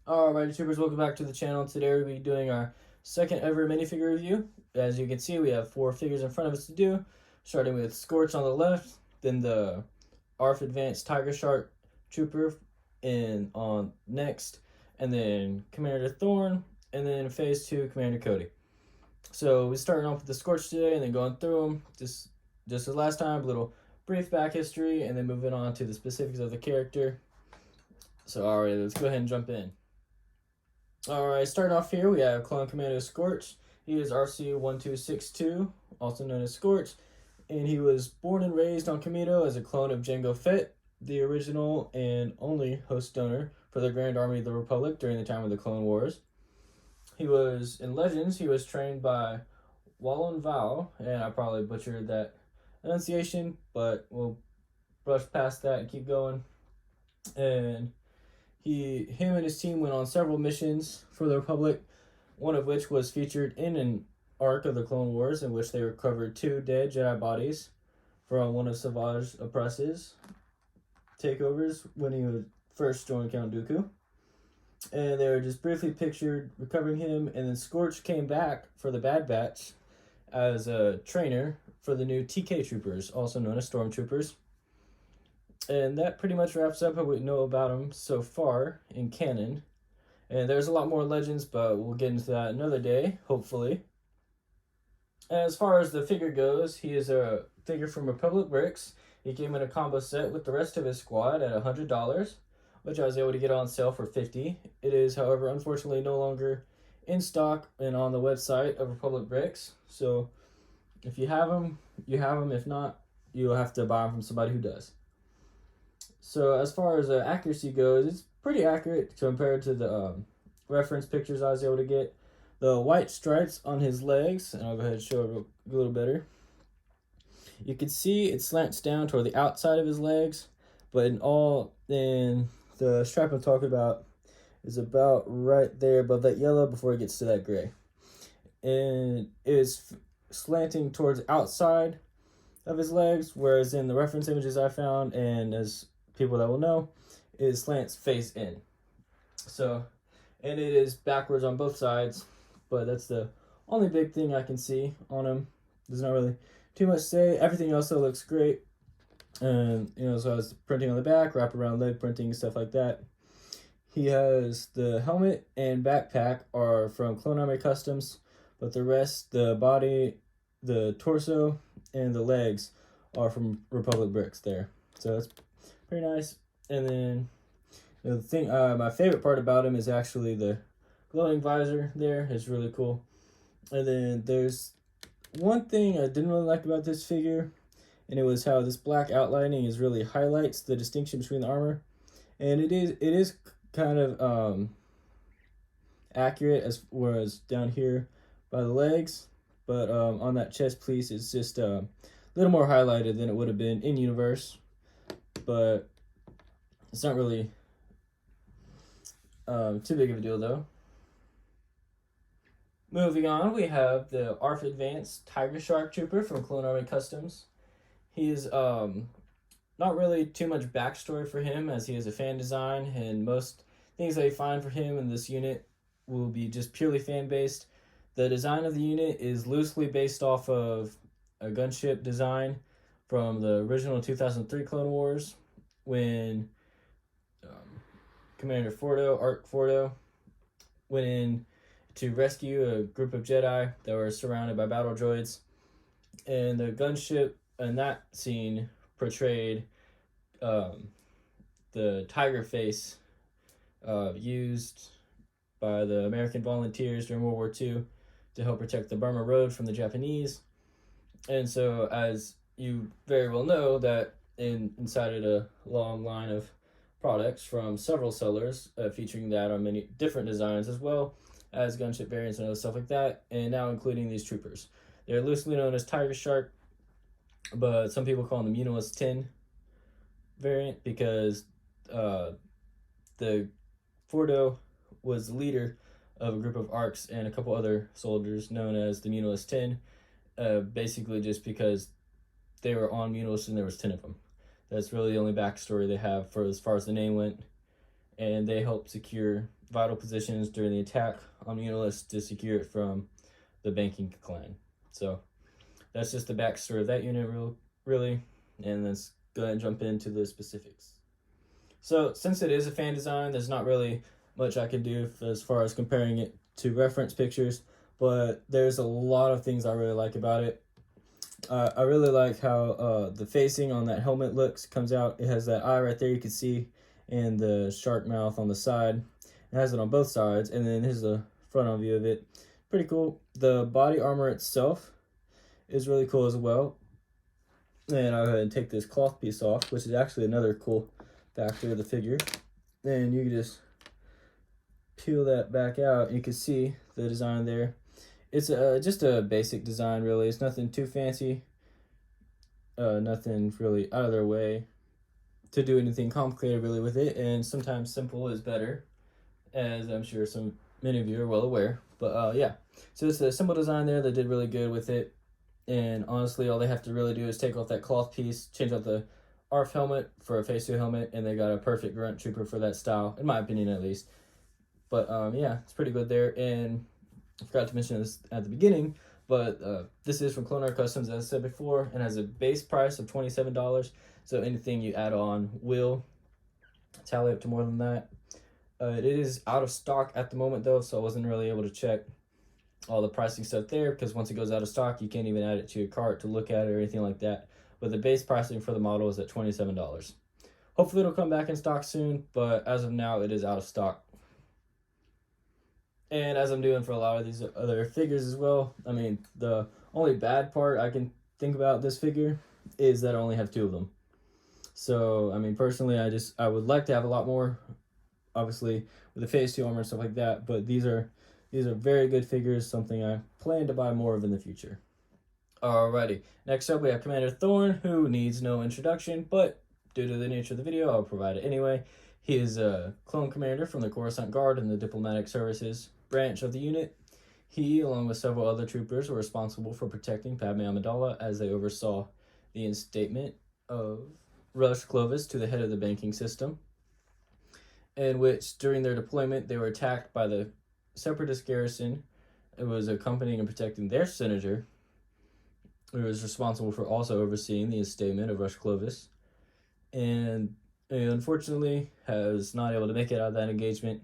Alright, troopers, welcome back to the channel. Today we'll be doing our second ever minifigure review. As you can see, we have 4 figures in front of us to do, starting with Scorch on the left, then the ARF Advanced Tiger Shark Trooper on next, and then Commander Thorne, and then Phase 2 Commander Cody. So we're starting off with the Scorch today, and then going through them, just as last time, a little brief back history, and then moving on to the specifics of the character. So alright, let's go ahead and jump in. Alright, starting off here, we have Clone Commando Scorch. He is RC1262, also known as Scorch, and he was born and raised on Commando as a clone of Jango Fett, the original and only host donor for the Grand Army of the Republic during the time of the Clone Wars. He was, in Legends, he was trained by Wallon Val, and I probably butchered that enunciation, but we'll brush past that and keep going. And him and his team went on several missions for the Republic, one of which was featured in an arc of the Clone Wars in which they recovered 2 dead Jedi bodies from one of Savage Opress's takeovers when he would first join Count Dooku. And they were just briefly pictured recovering him, and then Scorch came back for the Bad Batch as a trainer for the new TK Troopers, also known as Stormtroopers. And that pretty much wraps up what we know about him so far in canon. And there's a lot more Legends, but we'll get into that another day, hopefully. As far as the figure goes, he is a figure from Republic Bricks. He came in a combo set with the rest of his squad at $100, which I was able to get on sale for $50. It is, however, unfortunately no longer in stock and on the website of Republic Bricks. So if you have them, you have them. If not, you'll have to buy them from somebody who does. So as far as accuracy goes, it's pretty accurate compared to the reference pictures I was able to get. The white stripes on his legs, and I'll go ahead and show it a little better. You can see it slants down toward the outside of his legs, but in the stripe I'm talking about is about right there above that yellow before it gets to that gray. And it is slanting towards the outside of his legs, whereas in the reference images I found, and as people that will know, is slants face in. So, and it is backwards on both sides, but that's the only big thing I can see on him. There's not really too much to say. Everything else though looks great. And so I was printing on the back, wraparound leg printing, stuff like that. He has the helmet and backpack are from Clone Army Customs, but the rest, the body, the torso, and the legs are from Republic Bricks there. So that's pretty nice. And then the thing, my favorite part about him is actually the glowing visor there. It's really cool. And then there's one thing I didn't really like about this figure, and it was how this black outlining is really highlights the distinction between the armor. And it is kind of accurate as whereas down here by the legs, but on that chest piece it's just a little more highlighted than it would have been in universe, but it's not really too big of a deal though. Moving on, we have the ARF Advanced Tiger Shark Trooper from Clone Army Customs. He's not really too much backstory for him, as he is a fan design, and most things that you find for him in this unit will be just purely fan based. The design of the unit is loosely based off of a gunship design from the original 2003 Clone Wars, when Commander Fordo, Arc Fordo, went in to rescue a group of Jedi that were surrounded by battle droids. And the gunship in that scene portrayed the tiger face used by the American volunteers during World War II to help protect the Burma Road from the Japanese. And so, as you very well know, that inside of a long line of products from several sellers featuring that on many different designs, as well as gunship variants and other stuff like that, and now including these troopers. They're loosely known as Tiger Shark, but some people call them the Munilis 10 variant because the Fordo was the leader of a group of ARCs and a couple other soldiers known as the Munilis 10, basically just because they were on Munilis and there was 10 of them. That's really the only backstory they have for as far as the name went. and they help secure vital positions during the attack on Unilis to secure it from the banking clan. So that's just the backstory of that unit, really. And let's go ahead and jump into the specifics. So since it is a fan design, there's not really much I can do as far as comparing it to reference pictures, but there's a lot of things I really like about it. I really like how the facing on that helmet comes out. It has that eye right there you can see, and the shark mouth on the side. It has it on both sides, and then here's the front on view of it. Pretty cool. The body armor itself is really cool as well. And I'll go ahead and take this cloth piece off, which is actually another cool factor of the figure. And you can just peel that back out. You can see the design there. It's just a basic design, really. It's nothing too fancy. Nothing really out of their way to do anything complicated, really, with it. And sometimes simple is better, as I'm sure many of you are well aware. But yeah, so it's a simple design there. They did really good with it. And honestly, all they have to really do is take off that cloth piece, change out the ARF helmet for a phase 2 helmet, and they got a perfect grunt trooper for that style, in my opinion at least. But yeah, it's pretty good there. And I forgot to mention this at the beginning, but this is from Clone Art Customs, as I said before, and has a base price of $27. So anything you add on will tally up to more than that. It is out of stock at the moment, though, so I wasn't really able to check all the pricing stuff there, because once it goes out of stock, you can't even add it to your cart to look at it or anything like that. But the base pricing for the model is at $27. Hopefully it'll come back in stock soon, but as of now, it is out of stock. And as I'm doing for a lot of these other figures as well, I mean, the only bad part I can think about this figure is that I only have 2 of them. So, I mean, personally, I would like to have a lot more, obviously, with the phase 2 armor and stuff like that, but these are very good figures, something I plan to buy more of in the future. Alrighty, next up we have Commander Thorne, who needs no introduction, but due to the nature of the video, I'll provide it anyway. He is a clone commander from the Coruscant Guard and the Diplomatic Services branch of the unit. He, along with several other troopers, were responsible for protecting Padme Amidala as they oversaw the instatement of Rush Clovis to the head of the banking system, in which, during their deployment, they were attacked by the Separatist garrison. It was accompanying and protecting their senator, who was responsible for also overseeing the instatement of Rush Clovis, and unfortunately was not able to make it out of that engagement,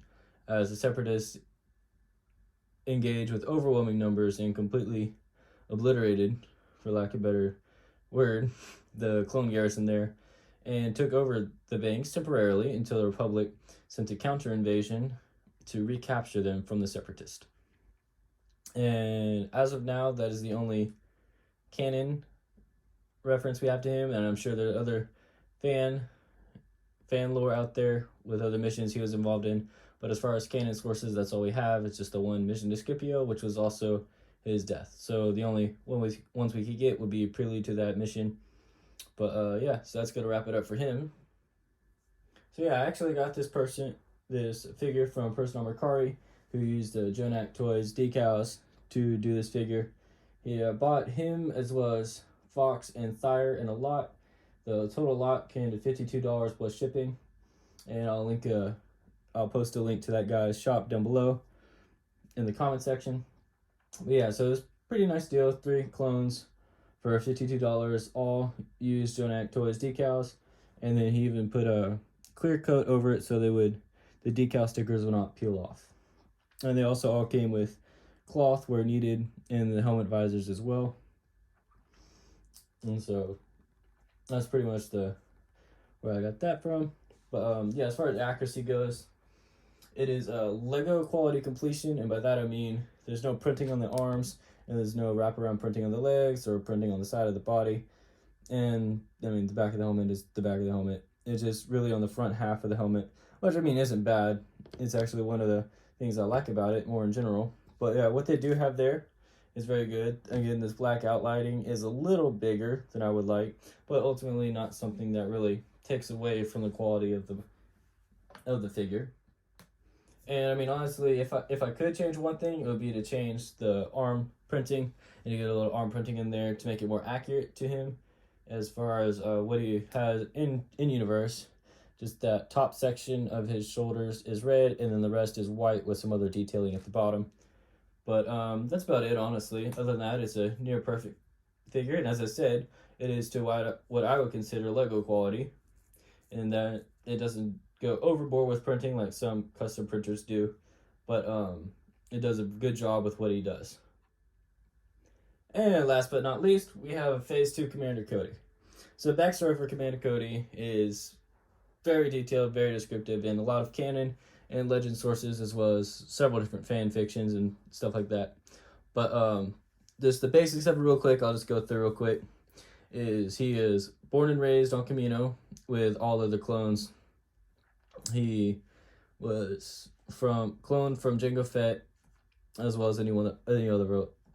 as the Separatists engaged with overwhelming numbers and completely obliterated, for lack of a better word, the clone garrison there, and took over the banks temporarily until the Republic sent a counter-invasion to recapture them from the Separatists. And as of now, that is the only canon reference we have to him, and I'm sure there are other fan lore out there with other missions he was involved in, but as far as canon sources, that's all we have. It's just the one mission to Scipio, which was also his death. So the only ones we could get would be a prelude to that mission. But yeah, so that's gonna wrap it up for him. So yeah, I actually got this figure from a person on Mercari who used the Jonak Toys decals to do this figure. He bought him as well as Fox and Thyre in a lot. The total lot came to $52 plus shipping, and I'll post a link to that guy's shop down below in the comment section. But yeah, so it's a pretty nice deal. 3 clones for $52, all used Jonak Toys decals, and then he even put a clear coat over it so the decal stickers will not peel off. And they also all came with cloth where needed, and the helmet visors as well. And so that's pretty much where I got that from. But yeah, as far as accuracy goes, it is a Lego quality completion, and by that I mean there's no printing on the arms, and there's no wraparound printing on the legs or printing on the side of the body. And I mean, the back of the helmet is the back of the helmet. It's just really on the front half of the helmet, which I mean isn't bad. It's actually one of the things I like about it more in general. But yeah, what they do have there is very good. Again, this black outlining is a little bigger than I would like, but ultimately not something that really takes away from the quality of the figure. And I mean, honestly, if I could change one thing, it would be to change the arm printing and to get a little arm printing in there to make it more accurate to him as far as what he has in universe, Just that top section of his shoulders is red, and then the rest is white with some other detailing at the bottom. But that's about it, honestly. Other than that, it's a near perfect figure, and as I said, it is to what I would consider Lego quality, in that it doesn't go overboard with printing like some custom printers do, but it does a good job with what he does. And last but not least, we have Phase 2 Commander Cody. So backstory for Commander Cody is very detailed, very descriptive, and a lot of canon and legend sources, as well as several different fan fictions and stuff like that. But just the basics of it real quick, I'll just go through real quick. He is born and raised on Commando with all of the clones. He was cloned from Jango Fett, as well as any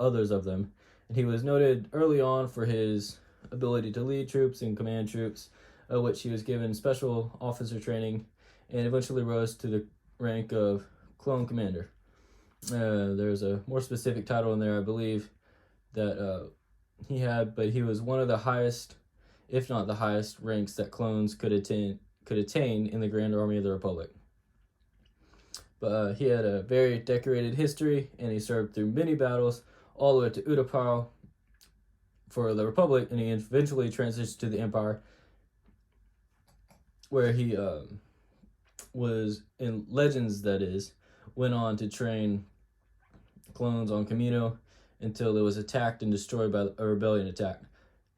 others of them. And he was noted early on for his ability to lead troops and command troops, which he was given special officer training, and eventually rose to the rank of Clone Commander. There's a more specific title in there, I believe, that he had, but he was one of the highest, if not the highest, ranks that clones could attain in the Grand Army of the Republic. But he had a very decorated history, and he served through many battles, all the way to Utapau for the Republic, and he eventually transitioned to the Empire, where he was in Legends, that is, went on to train clones on Commando until it was attacked and destroyed by a rebellion attack.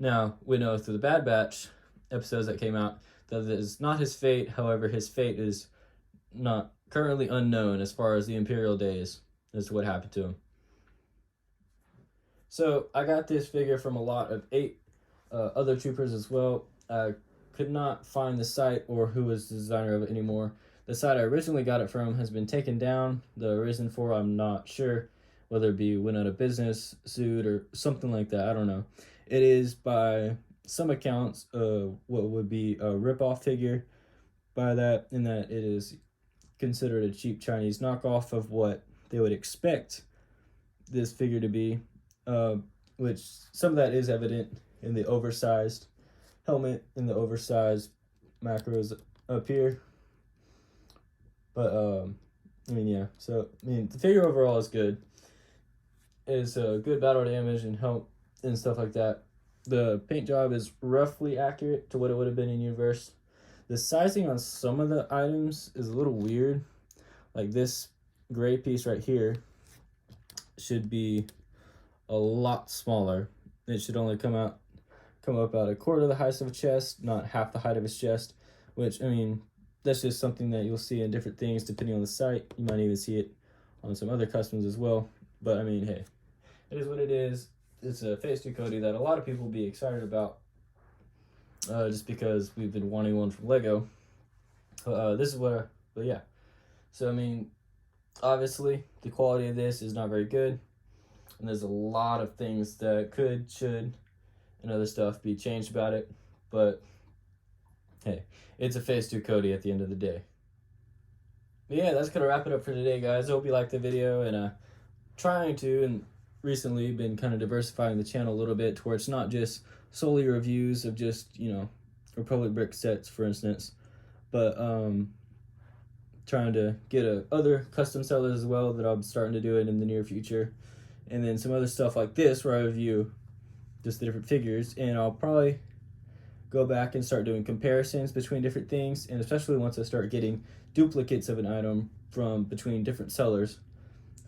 Now, we know through the Bad Batch episodes that came out that it is not his fate. However, his fate is not currently unknown as far as the Imperial days as to what happened to him. So I got this figure from a lot of 8 other troopers as well. I could not find the site or who was the designer of it anymore. The site I originally got it from has been taken down. The reason for I'm not sure, whether it be went out of business, sued, or something like that. I don't know. It is, by some accounts, what would be a rip-off figure by that, in that it is considered a cheap Chinese knockoff of what they would expect this figure to be, which some of that is evident in the oversized helmet and the oversized macros up here. But I mean, yeah, so I mean, the figure overall is good. It's a good battle damage and help and stuff like that. The paint job is roughly accurate to what it would have been in universe. The sizing on some of the items is a little weird. Like this gray piece right here should be a lot smaller. It should only come up about a quarter of the height of a chest, not half the height of his chest, which, I mean, that's just something that you'll see in different things depending on the site. You might even see it on some other customs as well. But I mean, hey, it is what it is. It's a Phase 2 Cody that a lot of people will be excited about, just because we've been wanting one from Lego. This is what, but yeah. So I mean, obviously the quality of this is not very good, and there's a lot of things that could, should, and other stuff be changed about it. But hey, it's a Phase 2 Cody at the end of the day. But yeah, that's gonna wrap it up for today, guys. I hope you liked the video, and trying to, and recently been kind of diversifying the channel a little bit to where it's not just solely reviews of just, you know, Republic brick sets, for instance, but trying to get other custom sellers as well that I'm starting to do it in the near future, and then some other stuff like this where I review just the different figures, and I'll probably go back and start doing comparisons between different things, and especially once I start getting duplicates of an item from between different sellers,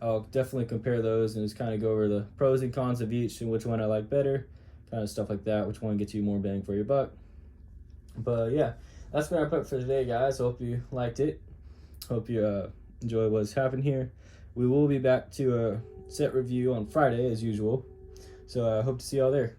I'll definitely compare those and just kind of go over the pros and cons of each and which one I like better, kind of stuff like that, which one gets you more bang for your buck. But yeah, that's going to wrap up for today, guys. I hope you liked it. Hope you enjoy what's happened here. We will be back to a set review on Friday as usual, so I hope to see y'all there.